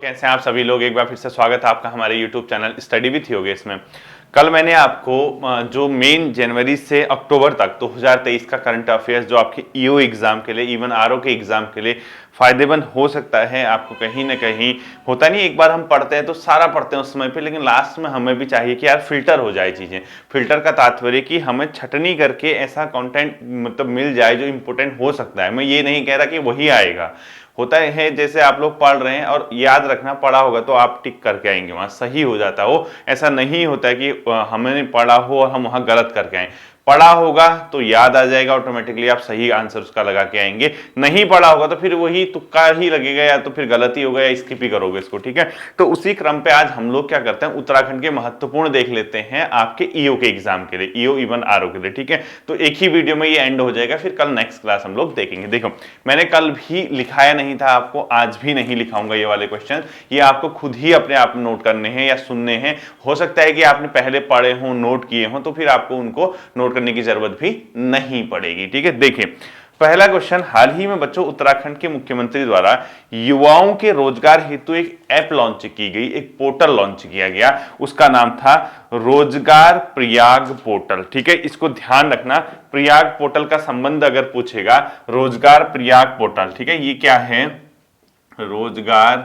कैसे हैं आप सभी लोग। एक बार फिर से स्वागत है आपका हमारे YouTube channel study with Yogesh में। कल मैंने आपको जो मेन जनवरी से अक्टूबर तक 2023 का करंट अफेयर्स जो आपके ईओ एग्जाम के लिए, इवन आरओ के एग्जाम के लिए फायदेमंद हो सकता है, आपको कहीं ना कहीं होता नहीं, एक बार हम पढ़ते हैं तो सारा पढ़ते हैं उस समय पे, लेकिन लास्ट में हमें भी चाहिए कि यार फिल्टर हो जाए चीजें। फिल्टर का तात्पर्य कि हमें छटनी करके ऐसा कंटेंट मतलब मिल जाए जो इंपॉर्टेंट हो सकता है। मैं ये नहीं कह रहा कि वही आएगा, होता है जैसे आप लोग पढ़ रहे हैं और याद रखना, पढ़ा होगा तो आप टिक करके आएंगे, वहां सही हो जाता हो। ऐसा नहीं होता है कि हमने पढ़ा हो और हम वहां गलत करके आए। पढ़ा होगा तो याद आ जाएगा ऑटोमेटिकली, आप सही आंसर उसका लगा के आएंगे। नहीं पढ़ा होगा तो फिर वही तुक्का ही लगेगा, या तो फिर गलती होगा या स्किप ही करोगे इसको। ठीक है, तो उसी क्रम पे आज हम लोग क्या करते हैं, उत्तराखंड के महत्वपूर्ण देख लेते हैं आपके ईओ के एग्जाम के लिए, ईओ इवन आरओ के लिए। ठीक है, तो एक ही वीडियो में ये एंड हो जाएगा, फिर कल नेक्स्ट क्लास हम लोग देखेंगे। देखो, मैंने कल भी लिखाया नहीं था आपको, आज भी नहीं लिखाऊंगा ये वाले क्वेश्चन। ये आपको खुद ही अपने आप नोट करने हैं या सुनने हैं। हो सकता है कि आपने पहले पढ़े हों, नोट किए हों, तो फिर आपको उनको नोट करने की जरूरत भी नहीं पड़ेगी। ठीक है, देखिए पहला क्वेश्चन, हाल ही में बच्चों उत्तराखंड के मुख्यमंत्री द्वारा युवाओं के रोजगार हेतु एक ऐप लॉन्च की गई, एक पोर्टल लॉन्च किया गया, उसका नाम था रोजगार प्रयाग पोर्टल। ठीक है, इसको ध्यान रखना, प्रयाग पोर्टल का संबंध अगर पूछेगा, रोजगार प्रयाग पोर्टल। ठीक है, ये क्या है, रोजगार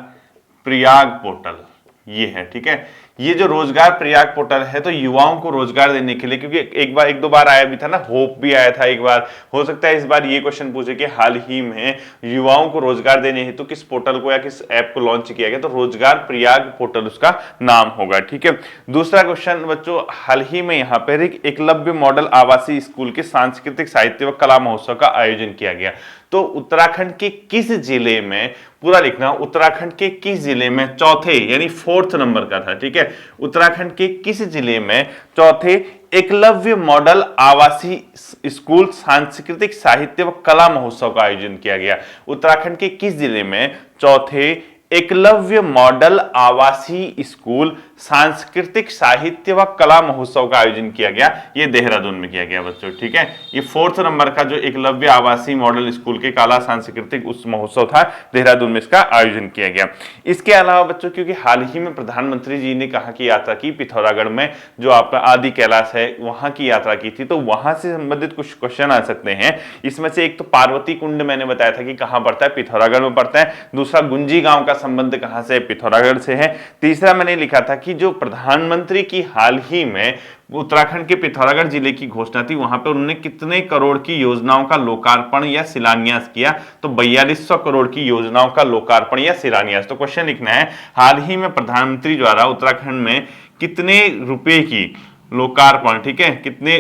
प्रयाग पोर्टल ये है। ठीक है, ये जो रोजगार प्रयाग पोर्टल है तो युवाओं को रोजगार देने के लिए, क्योंकि एक दो बार आया भी था ना, होप भी आया था एक बार, हो सकता है इस बार ये क्वेश्चन पूछे कि हाल ही में युवाओं को रोजगार देने हेतु किस पोर्टल को या किस ऐप को लॉन्च किया गया, तो रोजगार प्रयाग पोर्टल उसका नाम होगा। ठीक है, दूसरा क्वेश्चन बच्चों, हाल ही में यहाँ पर एक एकलव्य मॉडल आवासीय स्कूल के सांस्कृतिक साहित्य व कला महोत्सव का आयोजन किया गया। तो उत्तराखंड के किस जिले में, पूरा लिखना, उत्तराखंड के किस जिले में चौथे यानी फोर्थ नंबर का था। ठीक है, उत्तराखंड के किस जिले में चौथे एकलव्य मॉडल आवासीय स्कूल सांस्कृतिक साहित्य व कला महोत्सव का आयोजन किया गया। उत्तराखंड के किस जिले में चौथे एकलव्य मॉडल आवासीय स्कूल सांस्कृतिक साहित्य व कला महोत्सव का आयोजन किया गया, ये देहरादून में किया गया बच्चों। ठीक है, ये फोर्थ नंबर का जो एकलव्य आवासीय मॉडल स्कूल के कला सांस्कृतिक उस महोत्सव था, देहरादून में इसका आयोजन किया गया। इसके अलावा बच्चों, क्योंकि हाल ही में प्रधानमंत्री जी ने कहा कि यात्रा की पिथौरागढ़ में, जो आपका आदि कैलाश है वहां की यात्रा की थी, तो वहां से संबंधित कुछ क्वेश्चन आ सकते हैं। इसमें से एक तो पार्वती कुंड मैंने बताया था कि कहां पड़ता है, पिथौरागढ़ में पड़ता है। दूसरा गुंजी गांव का संबंध कहां से, पिथौरागढ़ से है। तीसरा मैंने लिखा था कि जो प्रधानमंत्री की हाल ही में उत्तराखंड के पिथौरागढ़ जिले की घोषणा थी, वहां पर उन्होंने कितने करोड़ की योजनाओं का लोकार्पण या शिलान्यास किया, तो 4200 करोड़ की योजनाओं का लोकार्पण या शिलान्यास। तो क्वेश्चन लिखना है, हाल ही में प्रधानमंत्री द्वारा उत्तराखंड में कितने रुपए की लोकार्पण, ठीक है, कितने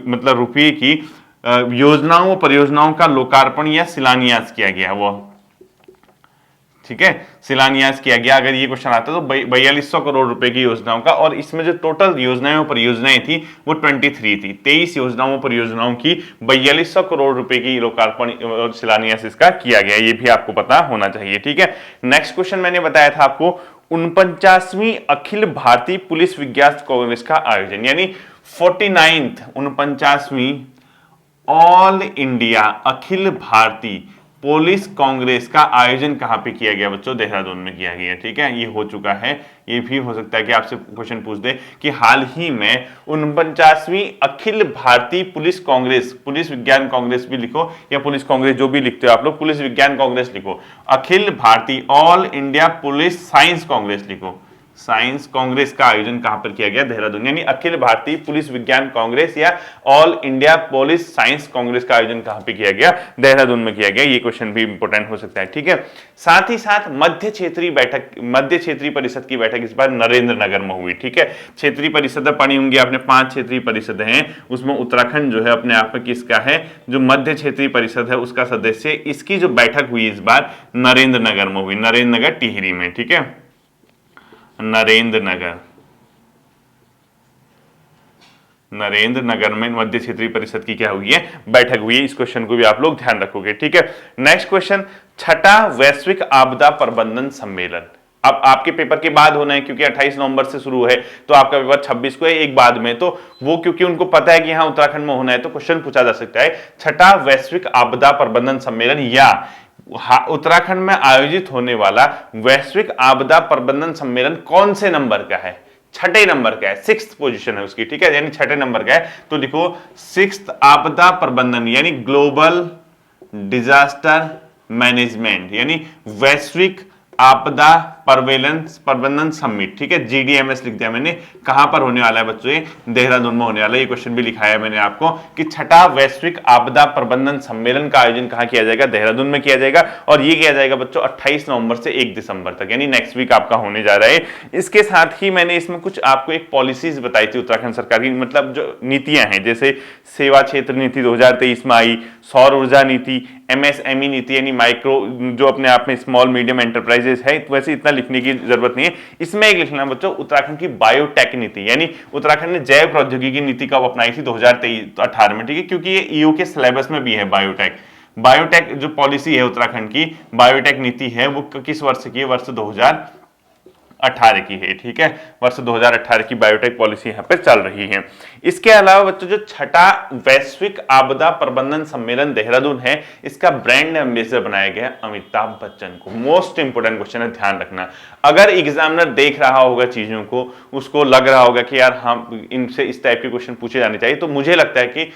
मतलब रुपए की योजनाओं परियोजनाओं का लोकार्पण या शिलान्यास किया गया, वो ठीक है, शिलान्यास किया गया। अगर ये क्वेश्चन आता है तो 4200 करोड़ रुपए की योजनाओं का, और इसमें जो टोटल योजनाएं और परियोजनाएं थी वो 23 थी, 23 योजनाओं परियोजनाओं की 4200 करोड़ रुपए की लोकार्पण और शिलान्यास इसका किया गया, ये भी आपको पता होना चाहिए। ठीक है, नेक्स्ट क्वेश्चन मैंने बताया था आपको 49वीं अखिल भारतीय पुलिस विज्ञान कांग्रेस का आयोजन, यानी 49वीं all India Akhil Bharatiya police Congress का आयोजन कहां पे किया गया बच्चों, देहरादून में किया गया। ठीक है, ये हो चुका है। ये भी हो सकता है कि आपसे क्वेश्चन पूछ दे कि हाल ही में 49वीं अखिल भारतीय पुलिस कांग्रेस, पुलिस विज्ञान कांग्रेस भी लिखो या पुलिस कांग्रेस जो भी लिखते हो आप लोग, पुलिस विज्ञान कांग्रेस लिखो, Akhil Bharatiya all India police science Congress लिखो, साइंस कांग्रेस का आयोजन कहां पर किया गया, देहरादून। यानी अखिल भारतीय पुलिस विज्ञान कांग्रेस या all India police science Congress का आयोजन कहां पे किया गया, देहरादून में किया गया। ये क्वेश्चन भी इंपॉर्टेंट हो सकता है। ठीक है, साथ ही साथ मध्य क्षेत्रीय परिषद की बैठक इस बार नरेंद्र नगर में हुई। ठीक है, क्षेत्रीय परिषद पढ़ी होंगी आपने, 5 क्षेत्रीय परिषद हैं, उसमें उत्तराखंड जो है अपने आप में किसका है, जो मध्य क्षेत्रीय परिषद है उसका सदस्य। इसकी जो बैठक हुई इस बार नरेंद्र नगर में हुई, नरेंद्र नगर टिहरी में। ठीक है, नरेंद्र नगर में मध्य क्षेत्रीय परिषद की क्या हुई है, बैठक हुई है। इस क्वेश्चन को भी आप लोग ध्यान रखोगे। ठीक है, नेक्स्ट क्वेश्चन, छठा वैश्विक आपदा प्रबंधन सम्मेलन। अब आपके पेपर के बाद होना है, क्योंकि 28 नवंबर से शुरू है, तो आपका पेपर 26 को है, एक बाद में, तो वो क्योंकि उनको पता है कि यहां उत्तराखंड में होना है, तो क्वेश्चन पूछा जा सकता है, छठा वैश्विक आपदा प्रबंधन सम्मेलन या उत्तराखंड में आयोजित होने वाला वैश्विक आपदा प्रबंधन सम्मेलन कौन से नंबर का है? छठे नंबर का है, 6th पोजीशन है उसकी, ठीक है, यानी छठे नंबर का है। तो लिखो 6th आपदा प्रबंधन यानी ग्लोबल डिजास्टर मैनेजमेंट यानी वैश्विक आपदा प्रबंधन समिट, ठीक है, GDMS लिख दिया मैंने। कहां पर होने वाला है बच्चों? ये देहरादून में होने वाला है। ये क्वेश्चन भी लिखाया मैंने आपको कि छठा वैश्विक आपदा प्रबंधन सम्मेलन का आयोजन कहां किया जाएगा? देहरादून में किया जाएगा। और ये किया जाएगा बच्चों 28 नवंबर से 1 दिसंबर तक, यानी नेक्स्ट वीक आपका होने जा रहा है। इसके साथ ही मैंने इसमें कुछ आपको एक पॉलिसीज बताई थी उत्तराखंड सरकार की, मतलब जो नीतियां हैं, जैसे सेवा क्षेत्र नीति 2023 में आई, सौर ऊर्जा नीति, MSME नीति यानी माइक्रो जो अपने आप में स्मॉल मीडियम एंटरप्राइजेस है, वैसे इतना लिखने की जरूरत नहीं है। इसमें एक लिखना बच्चों उत्तराखंड की बायोटेक नीति, यानी उत्तराखंड ने जैव प्रौद्योगिकी नीति कब अपनाई थी? 2023-18 में, ठीक है, क्योंकि ये EU के सिलेबस में भी है बायोटेक। बायोटेक जो पॉलिसी है उत्तराखंड की, बायोटेक नीति है, वो किस वर्ष की है? वर्ष 2018 की है, ठीक है, वर्ष 2018 की बायोटेक पॉलिसी यहाँ पे चल रही है। इसके अलावा बच्चों जो छठा वैश्विक आपदा प्रबंधन सम्मेलन देहरादून है, इसका ब्रांड एम्बेसडर बनाया गया अमिताभ बच्चन को। मोस्ट इंपोर्टेंट क्वेश्चन है, ध्यान रखना। अगर एग्जामिनर देख रहा होगा चीजों को, उसको लग रहा होगा कि यार हम इनसे इस टाइप के क्वेश्चन पूछे जाने चाहिए, तो मुझे लगता है कि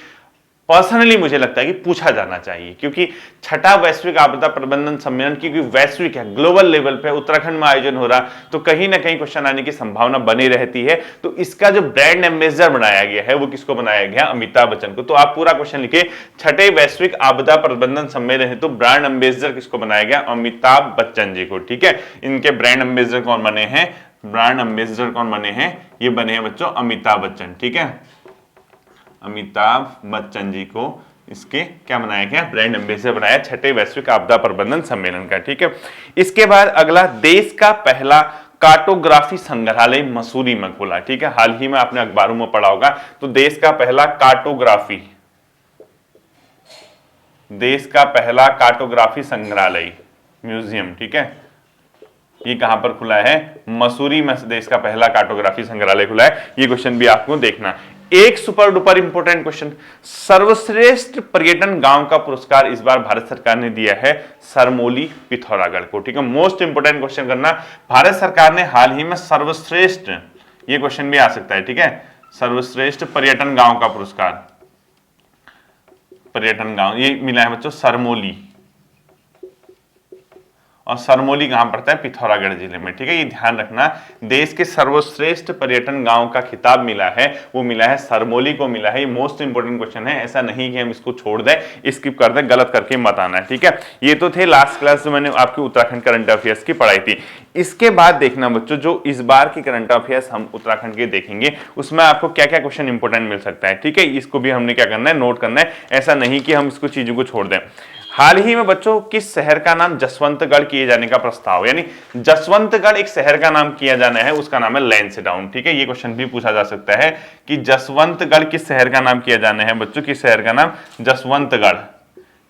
पर्सनली मुझे लगता है कि पूछा जाना चाहिए, क्योंकि छठा वैश्विक आपदा प्रबंधन सम्मेलन क्योंकि वैश्विक है, ग्लोबल लेवल पे उत्तराखंड में आयोजन हो रहा, तो कहीं ना कहीं क्वेश्चन आने की संभावना बनी रहती है। तो इसका जो ब्रांड एम्बेसडर बनाया गया है वो किसको बनाया गया? अमिताभ बच्चन को। तो आप पूरा क्वेश्चन लिखे, छठे वैश्विक आपदा प्रबंधन सम्मेलन है तो ब्रांड एम्बेसडर किसको बनाया गया? अमिताभ बच्चन जी को, ठीक है। इनके ब्रांड एम्बेसडर कौन बने हैं? ब्रांड एम्बेसडर कौन बने हैं? ये बने हैं बच्चों अमिताभ बच्चन, ठीक है, अमिताभ बच्चन जी को इसके क्या बनाया गया? ब्रांड एम्बेसडर बनाया छठे वैश्विक आपदा प्रबंधन सम्मेलन का, ठीक है। इसके बाद अगला, देश का पहला कार्टोग्राफी संग्रहालय मसूरी में खुला, ठीक है, हाल ही में आपने अखबारों में पढ़ा होगा। तो देश का पहला कार्टोग्राफी संग्रहालय म्यूजियम, ठीक है, ये कहां पर खुला है? मसूरी में देश का पहला कार्टोग्राफी संग्रहालय खुला है। ये क्वेश्चन भी आपको देखना। एक सुपर डुपर इंपोर्टेंट क्वेश्चन, सर्वश्रेष्ठ पर्यटन गांव का पुरस्कार इस बार भारत सरकार ने दिया है सरमोली पिथौरागढ़ को, ठीक है। मोस्ट इंपोर्टेंट क्वेश्चन करना, भारत सरकार ने हाल ही में सर्वश्रेष्ठ, ये क्वेश्चन भी आ सकता है, ठीक है, सर्वश्रेष्ठ पर्यटन गांव का पुरस्कार, पर्यटन गांव ये मिला है बच्चों सरमोली। और सरमोली कहां पड़ता है? पिथौरागढ़ जिले में, ठीक है, ये ध्यान रखना। देश के सर्वश्रेष्ठ पर्यटन गांव का खिताब मिला है, वो मिला है सरमोली को मिला है। ये मोस्ट इंपोर्टेंट क्वेश्चन है, ऐसा नहीं कि हम इसको छोड़ दें, स्किप कर दें, गलत करके मत आना है, ठीक है। ये तो थे लास्ट क्लास जो मैंने आपकी उत्तराखंड करंट अफेयर्स की पढ़ाई थी। इसके बाद देखना बच्चों, जो इस बार की करंट अफेयर्स हम उत्तराखंड के देखेंगे, उसमें आपको क्या क्या क्वेश्चन इंपोर्टेंट मिल सकता है, ठीक है, इसको भी हमने क्या करना है? नोट करना है, ऐसा नहीं कि हम इसको चीजों को छोड़ दें। हाल ही में बच्चों किस शहर का नाम जसवंतगढ़ किए जाने का प्रस्ताव, यानी जसवंतगढ़ एक शहर का नाम किया जाना है, उसका नाम है लैंसडाउन, ठीक है। ये क्वेश्चन भी पूछा जा सकता है कि जसवंतगढ़ किस शहर का नाम किया जाना है बच्चों? किस शहर का नाम? जसवंतगढ़,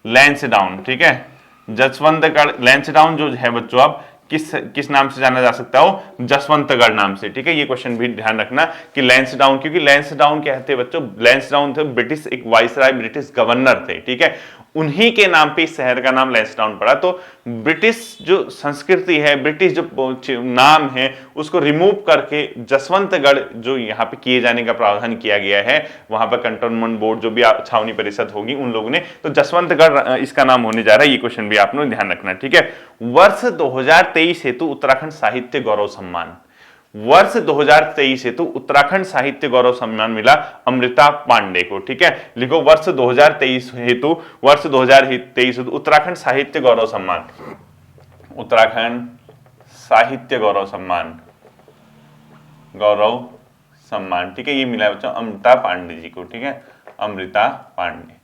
लैंसडाउन, ठीक है, जसवंतगढ़ लैंसडाउन जो है बच्चों अब किस नाम से जाना जा सकता हो? जसवंतगढ़ नाम से, ठीक है। ये क्वेश्चन भी ध्यान रखना कि लैंसडाउन, क्योंकि लैंसडाउन क्या थे बच्चों? लैंसडाउन थे ब्रिटिश, एक वाइसराय ब्रिटिश गवर्नर थे, ठीक है, उन्हीं के नाम पे इस शहर का नाम लैंसडाउन पड़ा। तो ब्रिटिश जो संस्कृति है, ब्रिटिश जो नाम है, उसको रिमूव करके जसवंतगढ़ जो यहाँ पे किए जाने का प्रावधान किया गया है, वहां पर कंटोनमेंट बोर्ड जो भी छावनी परिषद होगी उन लोगों ने, तो जसवंतगढ़ इसका नाम होने जा रहा है। ये क्वेश्चन भी आपने ध्यान रखना, ठीक है। वर्ष 2023 हेतु उत्तराखंड साहित्य गौरव सम्मान, वर्ष 2023 हेतु उत्तराखंड साहित्य गौरव सम्मान मिला अमृता पांडे को, ठीक है। लिखो वर्ष 2023 हेतु उत्तराखंड साहित्य गौरव सम्मान, उत्तराखंड साहित्य गौरव सम्मान, ठीक है, ये मिला बच्चों अमृता पांडे जी को, ठीक है, अमृता पांडे,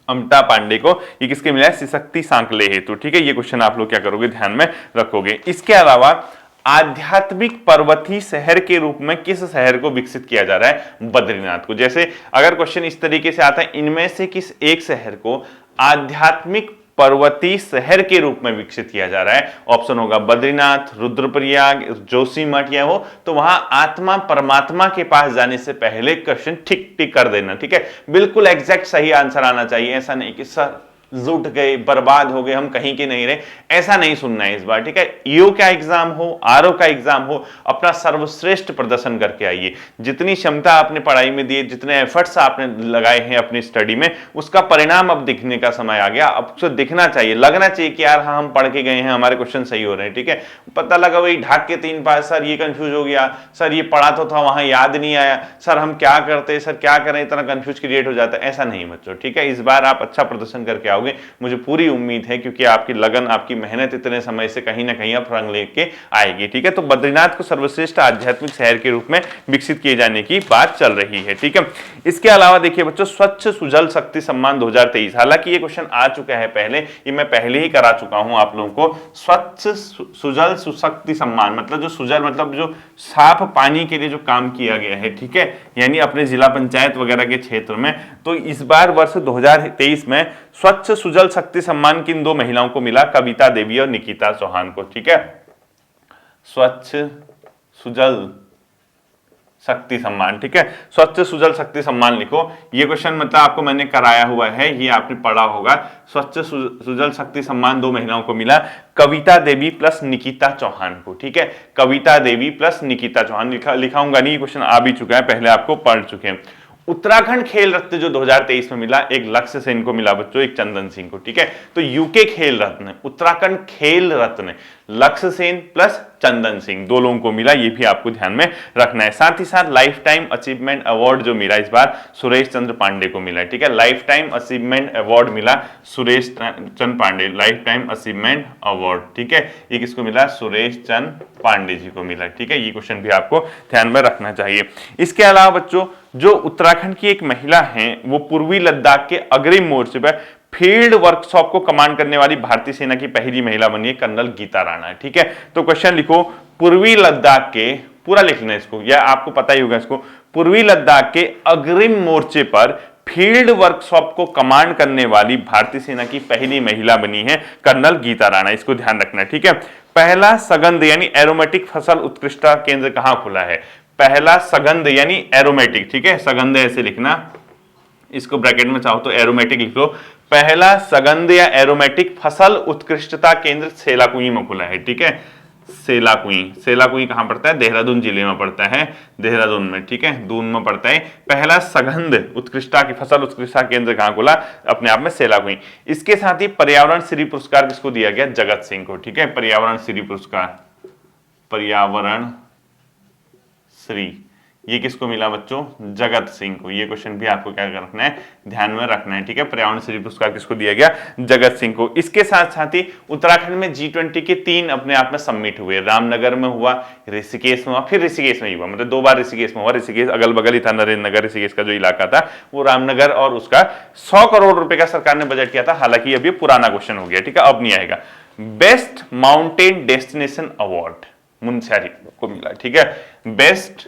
अमृता पांडे को। ये किसके मिला है? शिशक्ति सांकले हेतु, ठीक है। ये क्वेश्चन आप लोग क्या करोगे? ध्यान में रखोगे। इसके अलावा आध्यात्मिक पर्वतीय शहर के रूप में किस शहर को विकसित किया जा रहा है? बद्रीनाथ को। जैसे अगर क्वेश्चन इस तरीके से आता है, इनमें से किस एक शहर को आध्यात्मिक पर्वतीय शहर के रूप में विकसित किया जा रहा है? ऑप्शन होगा बद्रीनाथ, रुद्रप्रयाग, जोशीमठ या हो, तो वहां आत्मा परमात्मा के पास जाने से पहले क्वेश्चन ठीक टिक कर देना, ठीक है, बिल्कुल एग्जैक्ट सही आंसर आना चाहिए, ऐसा नहीं कि सर जुट गए, बर्बाद हो गए, हम कहीं के नहीं रहे, ऐसा नहीं सुनना है इस बार, ठीक है। ईओ का एग्जाम हो, आरओ का एग्जाम हो, अपना सर्वश्रेष्ठ प्रदर्शन करके आइए। जितनी क्षमता आपने पढ़ाई में दी, जितने एफर्ट्स आपने लगाए हैं अपनी स्टडी में, उसका परिणाम अब दिखने का समय आ गया। अब तो दिखना चाहिए, लगना चाहिए कि यार हाँ हम पढ़ के गए हैं, हमारे क्वेश्चन सही हो रहे हैं, ठीक है। पता लगा वही ढाक के 3 पास, सर ये कंफ्यूज हो गया, सर ये पढ़ा तो था वहां याद नहीं आया, सर हम क्या करते, सर क्या करें, इतना कंफ्यूज क्रिएट हो जाता है। ऐसा नहीं बच्चों, ठीक है। इस बार आप अच्छा प्रदर्शन करके आओगे, मुझे पूरी उम्मीद है, क्योंकि आपकी लगन, आपकी मेहनत इतने समय से कहीं ना कहीं अब रंग लेके आएगी, ठीक है। तो बद्रीनाथ को सर्वश्रेष्ठ आध्यात्मिक शहर के रूप में विकसित किए जाने की बात चल रही है, ठीक है। इसके अलावा देखिए बच्चों, स्वच्छ सुजल शक्ति सम्मान 2023, हालांकि ये क्वेश्चन आ चुका है पहले, ये मैं पहले ही करा चुका हूं आप लोगों को। स्वच्छ सुजल सुशक्ति सम्मान मतलब जो सुजल मतलब जो साफ पानी के लिए जो काम किया गया है, ठीक है, यानी अपने जिला पंचायत वगैरह के क्षेत्र में। तो इस बार वर्ष 2023 में स्वच्छ सुजल शक्ति सम्मान किन 2 महिलाओं को मिला? कविता देवी और निकिता चौहान को, ठीक है। स्वच्छ सुजल शक्ति सम्मान, ठीक है। स्वच्छ सुजल शक्ति सम्मान लिखो। ये क्वेश्चन मतलब आपको मैंने कराया हुआ है, ये आपने पढ़ा होगा। स्वच्छ सुजल शक्ति सम्मान 2 महिलाओं को मिला, कविता देवी प्लस निकिता चौहान को, ठीक है। कविता देवी प्लस निकिता चौहान लिखाऊंगा नहीं, क्वेश्चन आ भी चुका है, पहले आपको पढ़ चुके हैं। उत्तराखंड खेल रत्न जो 2023 में मिला, एक लक्ष्य सेन को मिला बच्चों, एक चंदन सिंह को, ठीक है। तो यूके खेल रत्न, उत्तराखंड खेल रत्न, लक्ष्य सेन प्लस चंदन सिंह, 2 लोगों को मिला, ये भी आपको ध्यान में रखना है। साथ ही साथ लाइफ टाइम अचीवमेंट अवार्ड जो मिला इस बार सुरेश चंद्र पांडे को मिला, ठीक है। लाइफ टाइम अचीवमेंट अवार्ड मिला Suresh Chandra Pande, lifetime achievement award, ठीक है। ये किसको मिला? सुरेश चंद्र पांडे जी को मिला, ठीक है। ये क्वेश्चन भी आपको ध्यान में रखना चाहिए। इसके अलावा बच्चों, जो उत्तराखंड की एक महिला हैं, वो पूर्वी लद्दाख के अग्रिम मोर्चे पर फील्ड वर्कशॉप को कमांड करने वाली भारतीय सेना की पहली महिला बनी है, कर्नल गीता राणा, ठीक है। तो क्वेश्चन लिखो, पूर्वी लद्दाख के, पूरा लिखना है इसको, या आपको पता ही होगा इसको, पूर्वी लद्दाख के अग्रिम मोर्चे पर फील्ड वर्कशॉप को कमांड करने वाली भारतीय सेना की पहली महिला बनी है कर्नल गीता राणा, इसको ध्यान रखना, ठीक है। पहला सगंध यानी एरोमेटिक फसल उत्कृष्टता केंद्र कहां खुला है? पहला सगंध यानी एरोमेटिक, ठीक है, सगंध ऐसे लिखना, इसको ब्रैकेट में चाहो तो एरोमेटिक लिख लो। पहला सगंध या एरोमेटिक फसल उत्कृष्टता केंद्र सेलाकुई में खुला है, ठीक है। सेलाकुई कहां पड़ता है? देहरादून जिले में पड़ता है, देहरादून में, ठीक है, दून में पड़ता है। पहला सगंध उत्कृष्टता की फसल उत्कृष्टता केंद्र कहां खुला? अपने आप में सेलाकुई। इसके साथ ही पर्यावरण श्री पुरस्कार किसको दिया गया? जगत सिंह को, ठीक है। पर्यावरण श्री पुरस्कार, पर्यावरण श्री, ये किसको मिला बच्चों? जगत सिंह को। ये क्वेश्चन भी आपको क्या रखना है? ध्यान में रखना है, ठीक है। पर्यावरण श्री पुरस्कार किसको दिया गया? जगत सिंह को। इसके साथ साथ ही उत्तराखंड में G20 के 3 अपने आप में समिट हुए, रामनगर में हुआ, ऋषिकेश में हुआ, फिर ऋषिकेश में ही हुआ, मतलब 2 बार ऋषिकेश में हुआ। ऋषिकेश अगल बगल ही था, नरेंद्र नगर ऋषिकेश का जो इलाका था वो रामनगर, और उसका 100 करोड़ रुपए का सरकार ने बजट किया था। हालांकि अब ये पुराना क्वेश्चन हो गया, ठीक है, अब नहीं आएगा। Best mountain destination award Munsiyari को मिला, ठीक है। बेस्ट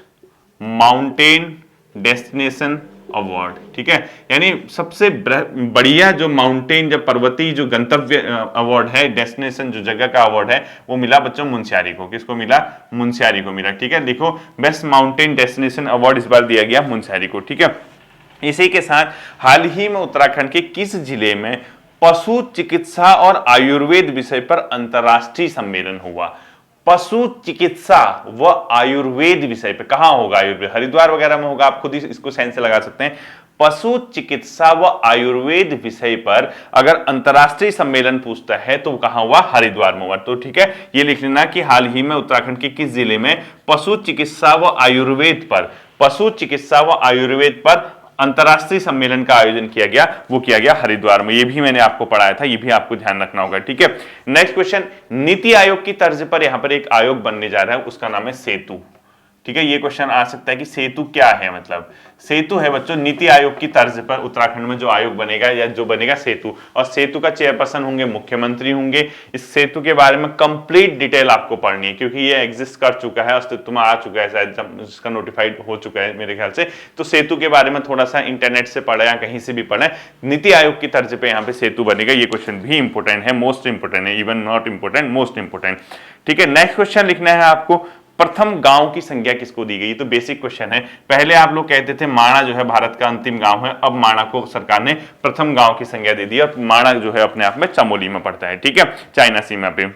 माउंटेन डेस्टिनेशन अवार्ड, ठीक है, यानी सबसे बढ़िया जो माउंटेन, जो पर्वतीय जो गंतव्य अवार्ड है, डेस्टिनेशन जो जगह का अवार्ड है, वो मिला बच्चों मुनस्यारी को। किसको मिला? मुनस्यारी को मिला, ठीक है। देखो, बेस्ट माउंटेन डेस्टिनेशन अवार्ड इस बार दिया गया मुनस्यारी को, ठीक है। इसी के साथ हाल ही में उत्तराखंड के किस जिले में पशु चिकित्सा और आयुर्वेद विषय पर अंतरराष्ट्रीय सम्मेलन हुआ? पशु चिकित्सा व आयुर्वेद विषय पे कहां होगा? आयुर्वेद हरिद्वार वगैरह में होगा, आप खुद ही इसको साइन से लगा सकते हैं। पशु चिकित्सा व आयुर्वेद विषय पर अगर अंतरराष्ट्रीय सम्मेलन पूछता है तो कहां हुआ? हरिद्वार में हुआ। तो ठीक है, ये लिख लेना कि हाल ही में उत्तराखंड के किस जिले में पशु चिकित्सा व आयुर्वेद पर, पशु चिकित्सा व आयुर्वेद पर अंतरराष्ट्रीय सम्मेलन का आयोजन किया गया, वो किया गया हरिद्वार में। ये भी मैंने आपको पढ़ाया था, ये भी आपको ध्यान रखना होगा, ठीक है। नेक्स्ट क्वेश्चन, नीति आयोग की तर्ज पर यहां पर एक आयोग बनने जा रहा है, उसका नाम है सेतु, ठीक है। ये क्वेश्चन आ सकता है कि सेतु क्या है, मतलब सेतु है बच्चों नीति आयोग की तर्ज पर उत्तराखंड में जो आयोग बनेगा या जो बनेगा सेतु, और सेतु का चेयरपर्सन होंगे मुख्यमंत्री होंगे। इस सेतु के बारे में कंप्लीट डिटेल आपको पढ़नी है, क्योंकि ये एग्जिस्ट कर चुका है, अस्तित्व में आ चुका है, शायद इसका नोटिफाइड हो चुका है मेरे ख्याल से। तो सेतु के बारे में थोड़ा सा इंटरनेट से पढ़े या कहीं से भी पढ़े, नीति आयोग की तर्ज पे यहाँ पे सेतु बनेगा। ये क्वेश्चन भी इंपोर्टेंट है, मोस्ट इंपोर्टेंट है, even not important, most important, ठीक है। नेक्स्ट क्वेश्चन लिखना है आपको, प्रथम गांव की संज्ञा किसको दी गई? तो बेसिक क्वेश्चन है। पहले आप लोग कहते थे माणा जो है भारत का अंतिम गांव है, अब माणा को सरकार ने प्रथम गांव की संज्ञा दे दी और माणा जो है अपने आप में चमोली में पड़ता है, ठीक है, चाइना सीमा पे।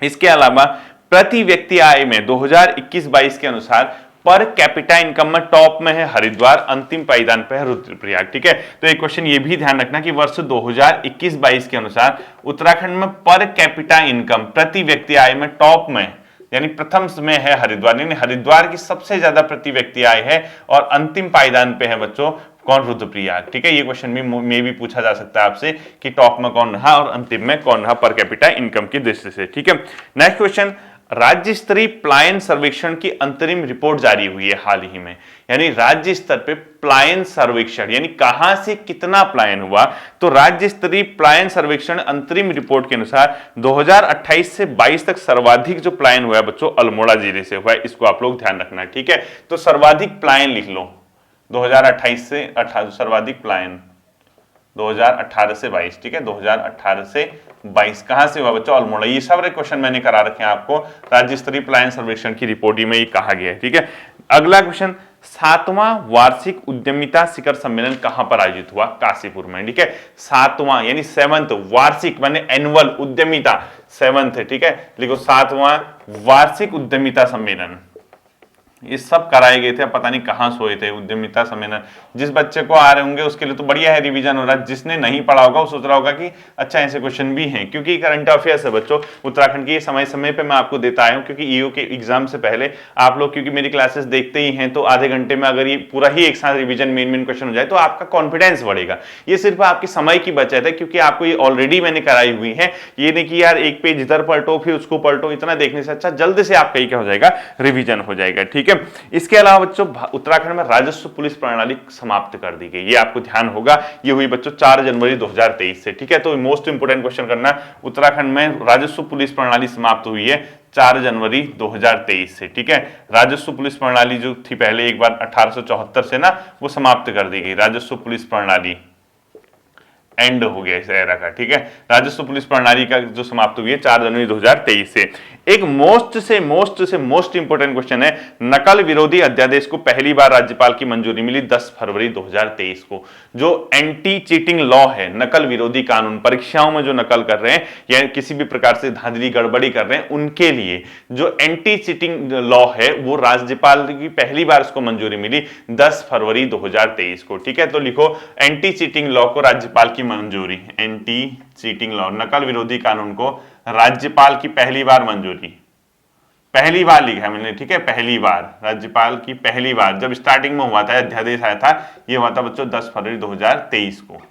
इसके अलावा प्रति व्यक्ति आय में 2021-22 के अनुसार पर कैपिटा इनकम में टॉप में है हरिद्वार, अंतिम पायदान पे है रुद्रप्रयाग, ठीक है। तो एक क्वेश्चन ये भी ध्यान रखना कि वर्ष 2021-22 के अनुसार उत्तराखंड में पर कैपिटा इनकम प्रति व्यक्ति आय में टॉप में यानी प्रथम में है हरिद्वार, यानी हरिद्वार की सबसे ज्यादा प्रति व्यक्ति आय है और अंतिम पायदान पे है बच्चों कौन? रुद्रप्रयाग, ठीक है। ये क्वेश्चन में भी पूछा जा सकता है आपसे कि टॉप में कौन रहा और अंतिम में कौन रहा पर कैपिटा इनकम की दृष्टि से, ठीक है। नेक्स्ट क्वेश्चन, राज्य स्तरीय पलायन सर्वेक्षण की अंतरिम रिपोर्ट जारी हुई है हाल ही में, यानी राज्य स्तर पे पलायन सर्वेक्षण यानी कहां से कितना पलायन हुआ। तो राज्य स्तरीय पलायन सर्वेक्षण अंतरिम रिपोर्ट के अनुसार 2028 से 22 तक सर्वाधिक जो पलायन हुआ है बच्चों अल्मोड़ा जिले से हुआ है, इसको आप लोग ध्यान रखना, ठीक है। तो सर्वाधिक पलायन लिख लो 2028 से 18, सर्वाधिक पलायन 2018 से 22, ठीक है, 2018 से 22 कहां से हुआ बच्चों? अल्मोड़ा। ये सब क्वेश्चन मैंने करा रखे हैं आपको राज्य स्तरीय पलायन सर्वेक्षण की रिपोर्ट में ये कहा गया है, ठीक है। अगला क्वेश्चन, 7वां वार्षिक उद्यमिता शिखर सम्मेलन कहां पर आयोजित हुआ? काशीपुर में, ठीक है। 7वां यानी 7th वार्षिक माने एनुअल, उद्यमिता 7th है, ठीक है। लिखो 7वां वार्षिक उद्यमिता सम्मेलन, ये सब कराए गए थे, पता नहीं कहां सोए थे उद्यमिता सम्मेलन। जिस बच्चे को आ रहे होंगे उसके लिए तो बढ़िया है, रिवीजन हो रहा है। जिसने नहीं पढ़ा होगा वो सोच रहा होगा कि अच्छा ऐसे क्वेश्चन भी हैं, क्योंकि करंट अफेयर्स है बच्चों उत्तराखंड की, समय समय पे मैं आपको देता आया हूं, क्योंकि ईओ के एग्जाम से पहले आप लोग क्योंकि मेरी क्लासेस देखते ही हैं, तो आधे घंटे में अगर ये पूरा ही एक साथ रिविजन मेन क्वेश्चन हो जाए तो आपका कॉन्फिडेंस बढ़ेगा। ये सिर्फ आपके समय की बचत है, क्योंकि आपको ये ऑलरेडी मैंने कराई हुई है। ये नहीं कि यार एक पेज इधर पलटो फिर उसको पलटो, इतना देखने से अच्छा जल्द से आपका क्या हो जाएगा, रिविजन हो जाएगा, ठीक है। इसके अलावा बच्चों उत्तराखंड में राजस्व पुलिस प्रणाली समाप्त कर दी गई, ये आपको ध्यान होगा। ये हुई बच्चों 4 जनवरी 2023 से, ठीक है। तो मोस्ट इंपोर्टेंट क्वेश्चन करना, उत्तराखंड में राजस्व पुलिस प्रणाली समाप्त हुई है 4 जनवरी 2023 से, ठीक है। राजस्व पुलिस प्रणाली जो थी पहले एक बार 1874 से ना, वो समाप्त कर दी गई। राजस्व पुलिस प्रणाली एंड हो गया इस एरा का, ठीक है। राजस्व पुलिस प्रणाली का जो समाप्त हुई है 4 जनवरी 2023 से। एक मोस्ट इंपोर्टेंट क्वेश्चन है, नकल विरोधी अध्यादेश को पहली बार राज्यपाल की मंजूरी मिली 10 फरवरी 2023 को। जो एंटी चीटिंग लॉ है, नकल विरोधी कानून, परीक्षाओं में जो नकल कर रहे हैं या किसी भी प्रकार से धांधली गड़बड़ी कर रहे हैं उनके लिए जो एंटी चीटिंग लॉ है वो राज्यपाल की पहली बार उसको मंजूरी मिली 10 फरवरी 2023 को, ठीक है। तो लिखो एंटी चीटिंग लॉ को राज्यपाल की मंजूरी, एंटी चीटिंग लॉ नकल विरोधी कानून को राज्यपाल की पहली बार मंजूरी, पहली बार लिखा है मैंने, ठीक है। पहली बार राज्यपाल की पहली बार जब स्टार्टिंग में हुआ था, अध्यादेश आया था, ये हुआ था बच्चों 10 फरवरी 2023 को।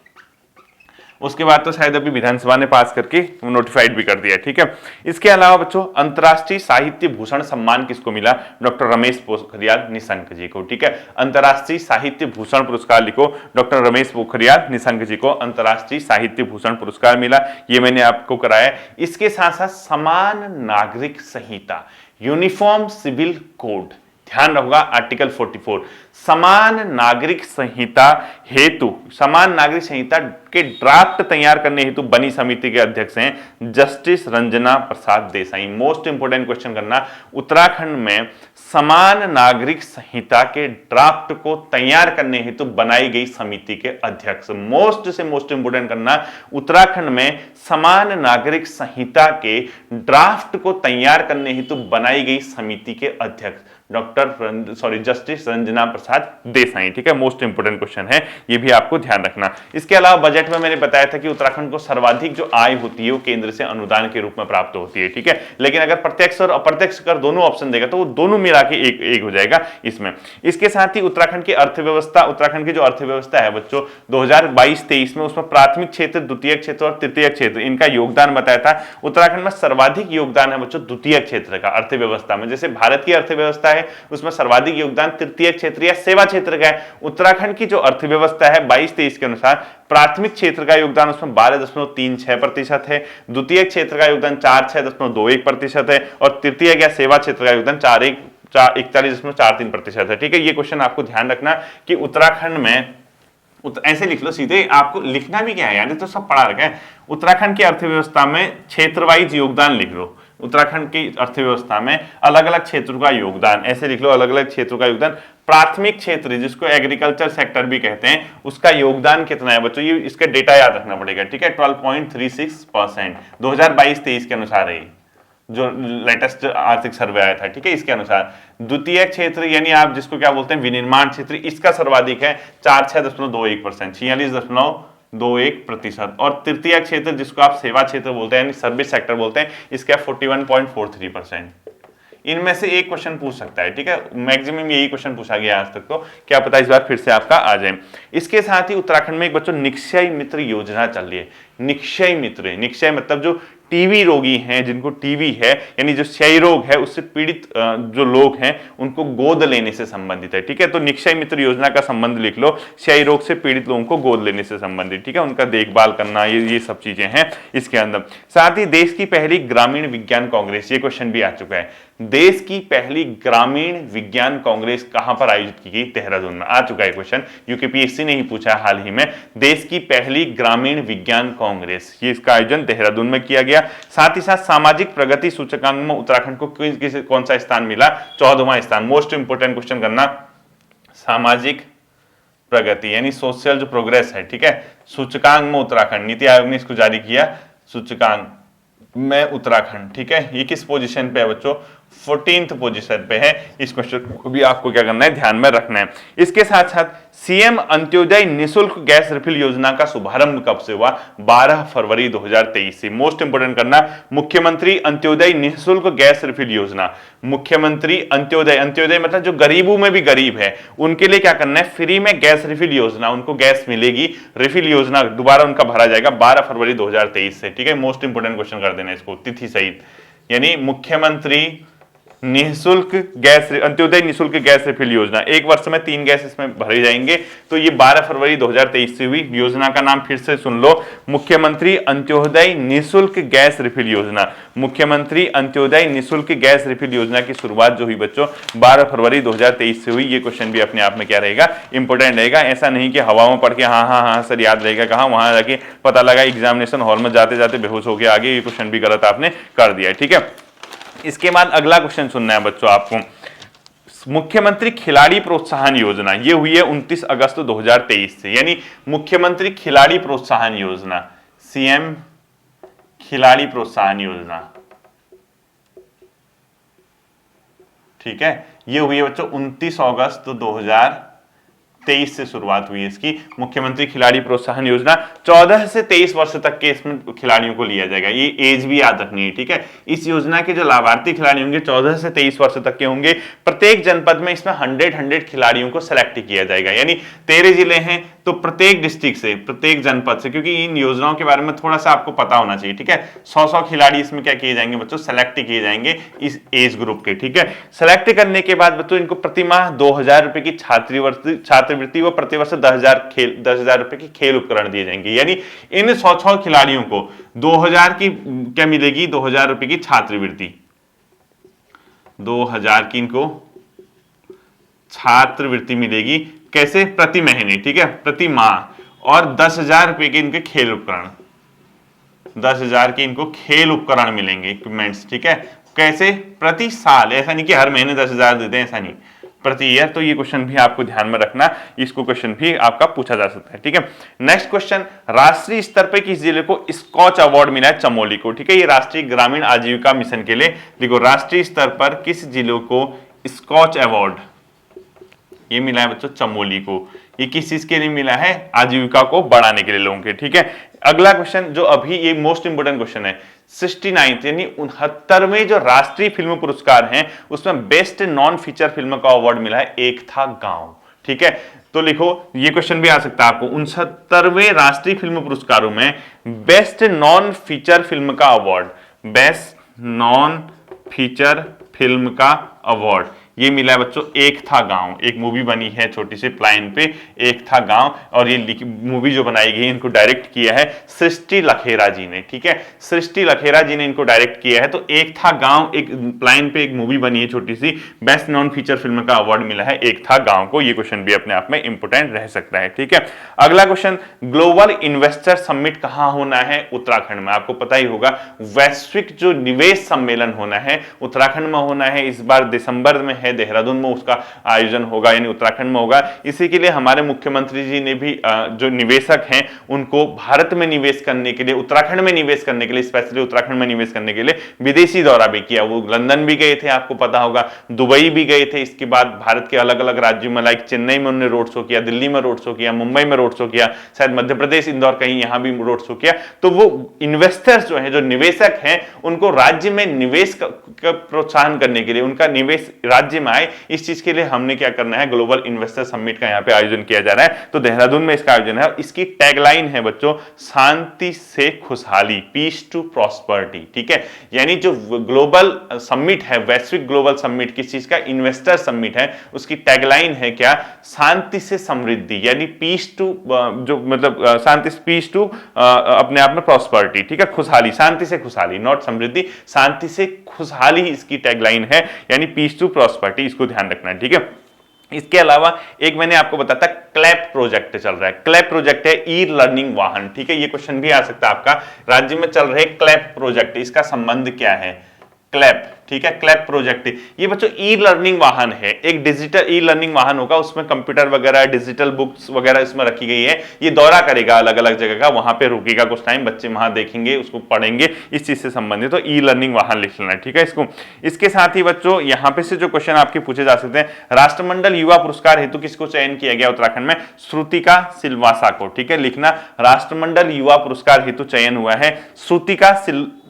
उसके बाद तो शायद अभी विधानसभा ने पास करके नोटिफाइड भी कर दिया, ठीक है। इसके अलावा बच्चों अंतर्राष्ट्रीय साहित्य भूषण सम्मान किसको मिला? डॉक्टर रमेश पोखरियाल निशंक जी को, ठीक है। अंतर्राष्ट्रीय साहित्य भूषण पुरस्कार लिखो, डॉक्टर रमेश पोखरियाल निशंक जी को अंतर्राष्ट्रीय साहित्य भूषण पुरस्कार मिला, ये मैंने आपको कराया। इसके साथ साथ समान नागरिक संहिता, यूनिफॉर्म सिविल कोड, ध्यान रखोगा आर्टिकल 44, समान नागरिक संहिता हेतु, समान नागरिक संहिता के ड्राफ्ट तैयार करने हेतु बनी समिति के अध्यक्ष हैं जस्टिस रंजना प्रसाद देसाई। मोस्ट इंपोर्टेंट क्वेश्चन करना, उत्तराखंड में समान नागरिक संहिता के ड्राफ्ट को तैयार करने हेतु बनाई गई समिति के अध्यक्ष। मोस्ट से मोस्ट इंपोर्टेंट करना, उत्तराखंड में समान नागरिक संहिता के ड्राफ्ट को तैयार करने हेतु बनाई गई समिति के अध्यक्ष जस्टिस रंजना प्रसाद देसाई, ठीक है। मोस्ट इंपोर्टेंट क्वेश्चन है, ये भी आपको ध्यान रखना। इसके अलावा बजट में मैंने बताया था कि उत्तराखंड को सर्वाधिक जो आय होती है वो केंद्र से अनुदान के रूप में प्राप्त होती है, ठीक है। लेकिन अगर प्रत्यक्ष और अप्रत्यक्ष कर दोनों ऑप्शन देगा तो वो दोनों मिला के एक हो जाएगा इसमें। इसके साथ ही उत्तराखंड की अर्थव्यवस्था, उत्तराखंड की जो अर्थव्यवस्था है बच्चों 2022-23 में, उसमें प्राथमिक क्षेत्र, द्वितीय क्षेत्र और तृतीय क्षेत्र, इनका योगदान बताया था। उत्तराखंड में सर्वाधिक योगदान है बच्चों द्वितीय क्षेत्र का अर्थव्यवस्था में। जैसे भारत की अर्थव्यवस्था है उसमें सर्वाधिक योगदान तृतीय क्षेत्र या सेवा क्षेत्र का है। उत्तराखंड की जो अर्थव्यवस्था है 22-23 के अनुसार प्राथमिक क्षेत्र का योगदान उसमें 12.36% है, द्वितीय क्षेत्र का योगदान 46.21% है और तृतीय या सेवा क्षेत्र का योगदान 41.43% है, ठीक है। ये क्वेश्चन आपको ध्यान रखना कि उत्तराखंड में ऐसे लिख लो सीधे, आपको लिखना भी क्या है यानी तो सब पढ़ा रखा है। उत्तराखंड की अर्थव्यवस्था में क्षेत्र वाइज योगदान लिख लो, उत्तराखंड की अर्थव्यवस्था में अलग अलग क्षेत्रों का योगदान, ऐसे लिख लो, अलग अलग क्षेत्रों का योगदान। प्राथमिक क्षेत्र जिसको एग्रीकल्चर सेक्टर भी कहते हैं, उसका योगदान कितना है बच्चों, ये इसका डेटा याद रखना पड़ेगा, ठीक है। 12.36% 2022-23 के अनुसार है, जो लेटेस्ट आर्थिक सर्वे आया था, ठीक है, इसके अनुसार। द्वितीय क्षेत्र यानी आप जिसको क्या बोलते हैं विनिर्माण क्षेत्र, इसका सर्वाधिक है 46.21%, 46.21%। और तृतीय क्षेत्र जिसको आप सेवा क्षेत्र बोलते हैं यानी सर्विस सेक्टर बोलते हैं, इसका 41.43%। इनमें से एक क्वेश्चन पूछ सकता है, ठीक है, मैक्सिमम यही क्वेश्चन पूछा गया आज तक, तो क्या पता इस बार फिर से आपका आ जाए। इसके साथ ही उत्तराखंड में एक बच्चों निक्षय मित्र योजना चल रही है। निक्षय मित्र, निक्षय मतलब जो टीबी रोगी हैं, जिनको टीबी है यानी जो क्षय रोग है उससे पीड़ित जो लोग हैं उनको गोद लेने से संबंधित है, ठीक है। तो निक्षय मित्र योजना का संबंध लिख लो, क्षय रोग से पीड़ित लोगों को गोद लेने से संबंधित, ठीक है, उनका देखभाल करना, ये सब चीजें हैं इसके अंदर। साथ ही देश की पहली ग्रामीण विज्ञान कांग्रेस, ये क्वेश्चन भी आ चुका है, देश की पहली ग्रामीण विज्ञान कांग्रेस कहां पर आयोजित की गई, देहरादून में। आ चुका है क्वेश्चन, यूकेपीएससी ने ही पूछा हाल ही में, देश की पहली ग्रामीण विज्ञान कांग्रेस, ये इसका आयोजन देहरादून में किया गया। साथ ही साथ सामाजिक प्रगति सूचकांक में उत्तराखंड को कौन सा स्थान मिला, 14वां स्थान। मोस्ट इंपोर्टेंट क्वेश्चन करना, सामाजिक प्रगति यानी सोशल जो प्रोग्रेस है, ठीक है, सूचकांक में उत्तराखंड, नीति आयोग ने इसको जारी किया, सूचकांक में उत्तराखंड, ठीक है, ये किस पोजीशन पे है बच्चों, 14th पोजीशन पे है। इस क्वेश्चन को भी आपको क्या करना है, ध्यान में रखना है। इसके साथ साथ सीएम अंत्योदय निःशुल्क गैस रिफिल योजना का शुभारंभ कब से हुआ, 12 फरवरी 2023 से। मोस्ट इंपोर्टेंट करना, मुख्यमंत्री अंत्योदय निःशुल्क गैस रिफिल योजना, मुख्यमंत्री अंत्योदय, अंत्योदय मतलब जो गरीबों में भी गरीब है उनके लिए क्या करना है, फ्री में गैस रिफिल योजना, उनको गैस मिलेगी, रिफिल योजना दोबारा उनका भरा जाएगा 12 फरवरी 2023 से, ठीक है। मोस्ट इंपोर्टेंट क्वेश्चन कर देना इसको तिथि सहित, यानी मुख्यमंत्री निःशुल्क गैस, अंत्योदय निःशुल्क गैस रिफिल योजना, एक वर्ष में 3 गैस इसमें भरे जाएंगे। तो ये 12 फरवरी 2023 से हुई। योजना का नाम फिर से सुन लो, मुख्यमंत्री अंत्योदय निःशुल्क गैस रिफिल योजना, मुख्यमंत्री अंत्योदय निःशुल्क गैस रिफिल योजना की शुरुआत जो हुई बच्चों 12 फरवरी 2023 से हुई। ये क्वेश्चन भी अपने आप में क्या रहेगा, इंपोर्टेंट रहेगा। ऐसा नहीं कि हवा में पढ़ के हाँ हाँ हाँ सर याद रहेगा, कहा वहां जाके पता लगा एग्जामिनेशन हॉल में जाते जाते बेहोश हो गया आगे, ये क्वेश्चन भी गलत आपने कर दिया, ठीक है। इसके बाद अगला क्वेश्चन सुनना है बच्चों आपको, मुख्यमंत्री खिलाड़ी प्रोत्साहन योजना, ये हुई है 29 अगस्त 2023 से, यानी मुख्यमंत्री खिलाड़ी प्रोत्साहन योजना, सीएम खिलाड़ी प्रोत्साहन योजना, ठीक है, ये हुई है बच्चों 29 अगस्त 2023 से शुरुआत हुई है इसकी, मुख्यमंत्री खिलाड़ी प्रोत्साहन योजना। 14 से 23 वर्ष तक के इसमें खिलाड़ियों को लिया जाएगा, ये एज भी याद रखनी है, ठीक है। इस योजना के जो लाभार्थी खिलाड़ी होंगे 14 से 23 वर्ष तक के होंगे। प्रत्येक जनपद में इसमें 100 खिलाड़ियों को सिलेक्ट किया जाएगा, यानी 13 जिले हैं तो प्रत्येक डिस्ट्रिक्ट से, प्रत्येक जनपद से, क्योंकि इन योजनाओं के बारे में थोड़ा सा आपको पता होना चाहिए, ठीक है। 100 खिलाड़ी इसमें क्या किए जाएंगे बच्चों, सेलेक्ट किए जाएंगे इस एज ग्रुप के, ठीक है। सेलेक्ट करने के बाद बच्चों इनको प्रति माह 2000 रुपए की छात्रवृत्ति व प्रतिवर्ष 10,000 रुपए की खेल उपकरण दिए जाएंगे, यानी इन 100 खिलाड़ियों को 2000 की क्या मिलेगी, 2000 रुपए की छात्रवृत्ति, 2000 की इनको छात्रवृत्ति मिलेगी, कैसे, प्रति महीने, ठीक है, प्रति माह। और 10,000 रुपए के इनके खेल उपकरण, 10,000 के इनको खेल उपकरण मिलेंगे, इक्विपमेंट्स, ठीक है। कैसे, प्रति साल, ऐसा नहीं कि हर महीने 10,000 देते हैं, ऐसा नहीं, प्रति ईयर। तो ये क्वेश्चन भी आपको ध्यान में रखना, इसको क्वेश्चन भी आपका पूछा जा सकता है, ठीक है। नेक्स्ट क्वेश्चन, राष्ट्रीय स्तर पे किस जिले को स्कॉच अवार्ड मिला है, चमोली को, ठीक है। ये राष्ट्रीय ग्रामीण आजीविका मिशन के लिए, देखो राष्ट्रीय स्तर पर किस जिले को स्कॉच अवार्ड ये मिला है बच्चों, चमोली को। ये किस चीज के लिए मिला है, आजीविका को बढ़ाने के लिए लोगों के, ठीक है। अगला क्वेश्चन जो अभी ये मोस्ट इंपोर्टेंट क्वेश्चन है, 69 यानी 69वें जो राष्ट्रीय फिल्म पुरस्कार हैं उसमें बेस्ट नॉन फीचर फिल्म का अवार्ड मिला है, एक था गांव, ठीक है। तो लिखो, ये क्वेश्चन भी आ सकता है आपको, 69वें राष्ट्रीय फिल्म पुरस्कारों में बेस्ट नॉन फीचर फिल्म का award, best non feature film का अवार्ड ये मिला है बच्चों एक था गांव, एक मूवी बनी है छोटी सी प्लान पे, एक था गांव, और ये मूवी जो बनाई गई इनको डायरेक्ट किया है सृष्टि लखेरा जी ने, ठीक है, सृष्टि लखेरा जी ने इनको डायरेक्ट किया है। तो एक था गांव, एक प्लान पे एक मूवी बनी है छोटी सी, बेस्ट नॉन फीचर फिल्म का अवार्ड मिला है एक था गांव को। ये क्वेश्चन भी अपने आप में इंपोर्टेंट रह सकता है, ठीक है। अगला क्वेश्चन, ग्लोबल इन्वेस्टर समिट कहां होना है? उत्तराखंड में। आपको पता ही होगा वैश्विक जो निवेश सम्मेलन होना है उत्तराखंड में होना है, इस बार दिसंबर में है, देहरादून में उसका आयोजन होगा, यानी उत्तराखंड में होगा। इसी के लिए हमारे मुख्यमंत्री जी ने भी जो निवेशक हैं उनको भारत में निवेश करने के लिए, उत्तराखंड में निवेश करने के लिए, स्पेशली उत्तराखंड में निवेश करने के लिए विदेशी दौरा भी किया। वो लंदन भी गए थे, आपको पता होगा, दुबई भी गए थे, इसके बाद भारत के अलग अलग राज्यों में, लाइक चेन्नई में उन्होंने रोड शो किया, दिल्ली में रोड शो किया, मुंबई में रोड शो किया, शायद मध्य प्रदेश इंदौर कहीं यहां भी रोड शो किया। तो वो इन्वेस्टर्स जो हैं, जो निवेशक हैं, उनको राज्य में निवेश का प्रोत्साहन करने के लिए, उनका निवेश राज्य में आए, इस चीज के लिए हमने क्या करना है, ग्लोबल इन्वेस्टर समिट का यहाँ पे आयोजन किया जा रहा है। तो देहरादून में इसका आयोजन है। इसकी टैगलाइन है बच्चों, शांति से खुशहाली, पीस टू प्रॉस्पर्टी, ठीक है। यानी जो ग्लोबल समिट है, वैश्विक ग्लोबल समिट, किस चीज का? इन्वेस्टर समिट है, उसकी टैगलाइन है क्या? शांति से समृद्धि, यानी पीस टू, जो मतलब शांति से पीस टू अपने आप में प्रॉस्पर्टी, ठीक है, खुशहाली, शांति से खुशहाली, नॉट समृद्धि, शांति से खुशहाली इसकी टैगलाइन है, यानी पीस टू प्रॉस्पर्टी, इसको ध्यान रखना है, ठीक है। इसके अलावा एक मैंने आपको बताया था क्लैप प्रोजेक्ट चल रहा है। क्लैप प्रोजेक्ट है ई लर्निंग वाहन, ठीक है, ये क्वेश्चन भी आ सकता है आपका, राज्य में चल रहे क्लैप प्रोजेक्ट, इसका संबंध क्या है? क्लैप, ठीक है, क्लैप प्रोजेक्ट, ये बच्चों ई लर्निंग वाहन है, एक डिजिटल ई लर्निंग वाहन होगा, उसमें कंप्यूटर वगैरह, डिजिटल बुक्स वगैरह इसमें रखी गई है। ये दौरा करेगा अलग अलग जगह का, वहां पे रुकेगा कुछ टाइम, बच्चे वहां देखेंगे, उसको पढ़ेंगे, इस चीज से संबंधित। तो ई लर्निंग वाहन लिख लेना है, ठीक है इसको। इसके साथ ही बच्चों यहाँ पे से जो क्वेश्चन आपके पूछे जा सकते हैं, राष्ट्रमंडल युवा पुरस्कार हेतु किसको चयन किया गया उत्तराखंड में? श्रुतिका सिलवासा को, ठीक है, लिखना, राष्ट्रमंडल युवा पुरस्कार हेतु चयन हुआ है श्रुतिका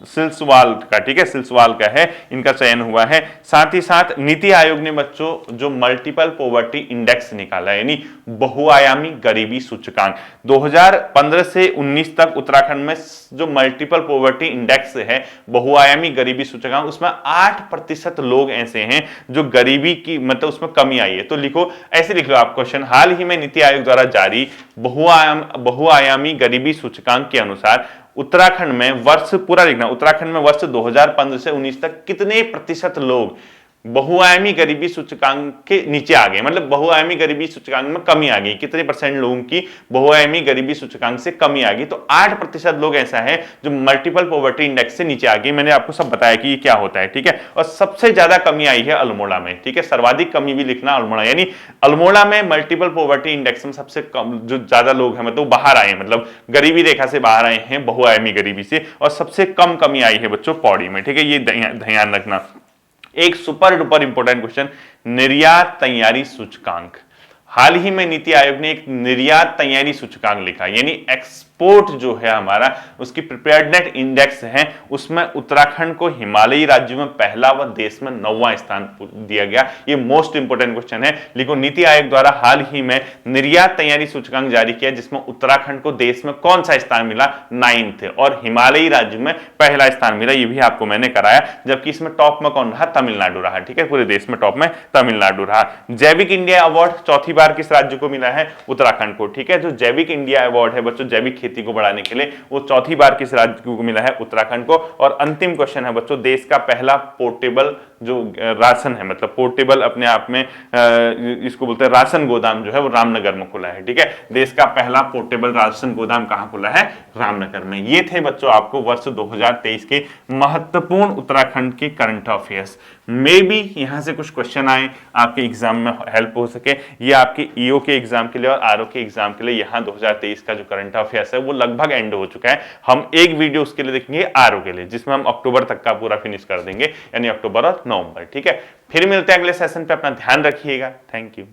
सिलसवाल का, ठीक है, सिलसवाल का है, इनका चयन हुआ है। साथ ही साथ नीति आयोग ने बच्चों जो मल्टीपल पॉवर्टी इंडेक्स निकाला है, यानी बहुआयामी गरीबी सूचकांक, 2015 से 19 तक उत्तराखंड में जो मल्टीपल पॉवर्टी इंडेक्स है, बहुआयामी गरीबी सूचकांक, उसमें 8% लोग ऐसे हैं जो गरीबी की मतलब उसमें कमी आई है। तो लिखो, ऐसे लिख लो आप क्वेश्चन, हाल ही में नीति आयोग द्वारा जारी बहुआयामी गरीबी सूचकांक के अनुसार उत्तराखंड में वर्ष, पूरा लिखना, उत्तराखंड में वर्ष 2015 से 19 तक कितने प्रतिशत लोग बहुआयामी गरीबी सूचकांक के नीचे आ गए, मतलब बहुआयामी गरीबी सूचकांक में कमी आ गई, कितने परसेंट लोगों की बहुआयामी गरीबी सूचकांक से कमी आ गई? तो 8% लोग ऐसा है जो मल्टीपल पॉवर्टी इंडेक्स से नीचे आ गए। मैंने आपको सब बताया कि ये क्या होता है, ठीक है। और सबसे ज्यादा कमी आई है अल्मोड़ा में, ठीक है, सर्वाधिक कमी भी लिखना अल्मोड़ा, यानी अल्मोड़ा में मल्टीपल पॉवर्टी इंडेक्स में सबसे कम जो ज्यादा लोग हैं, मतलब बाहर आए, मतलब गरीबी रेखा से बाहर आए हैं बहुआयामी गरीबी से, और सबसे कम कमी आई है बच्चों पौड़ी में, ठीक है, ये ध्यान रखना। एक सुपर डुपर इंपोर्टेंट क्वेश्चन, निर्यात तैयारी सूचकांक। हाल ही में नीति आयोग ने एक निर्यात तैयारी सूचकांक लिखा, यानी एक्सपोर्ट जो है हमारा, उसकी प्रिपेयर्डनेस इंडेक्स है, उसमें उत्तराखंड को हिमालयी राज्यों में पहला व देश में 9वां स्थान दिया गया। ये मोस्ट इंपोर्टेंट क्वेश्चन है, लेकिन नीति आयोग द्वारा हाल ही में निर्यात तैयारी सूचकांक जारी किया, जिसमें उत्तराखंड को देश में कौन सा स्थान मिला? 9th, और हिमालयी राज्य में पहला स्थान मिला, ये भी आपको मैंने कराया। जबकि इसमें टॉप में कौन रहा? तमिलनाडु रहा, ठीक है, पूरे देश में टॉप में तमिलनाडु रहा। जैविक इंडिया अवार्ड चौथी बार किस राज्य को मिला है? उत्तराखंड को, ठीक है। जो जैविक इंडिया अवार्ड है बच्चों जैविक खेती को बढ़ाने के लिए, वो चौथी बार किस राज्य को मिला है? उत्तराखंड को। और अंतिम क्वेश्चन है बच्चों, देश का पहला पोर्टेबल जो राशन है, मतलब पोर्टेबल अपने आप में इसको बोलते हैं राशन गोदाम, जो है वो रामनगर में खुला है, ठीक है। देश का पहला पोर्टेबल राशन गोदाम कहां खुला है? रामनगर में। ये थे बच्चों आपको वर्ष 2023 के महत्वपूर्ण उत्तराखंड के करंट अफेयर्स। मे बी यहां से कुछ क्वेश्चन आए, आपके एग्जाम में हेल्प हो सके। ये आपके ईओ के एग्जाम के लिए और आरओ के एग्जाम के लिए यहाँ 2023 का जो करंट अफेयर्स है वो लगभग एंड हो चुका है। हम एक वीडियो उसके लिए देखेंगे आरओ के लिए, जिसमें हम अक्टूबर तक का पूरा फिनिश कर देंगे, यानी अक्टूबर और नवंबर, ठीक है। फिर मिलते हैं अगले सेशन पे, अपना ध्यान रखिएगा। Thank you.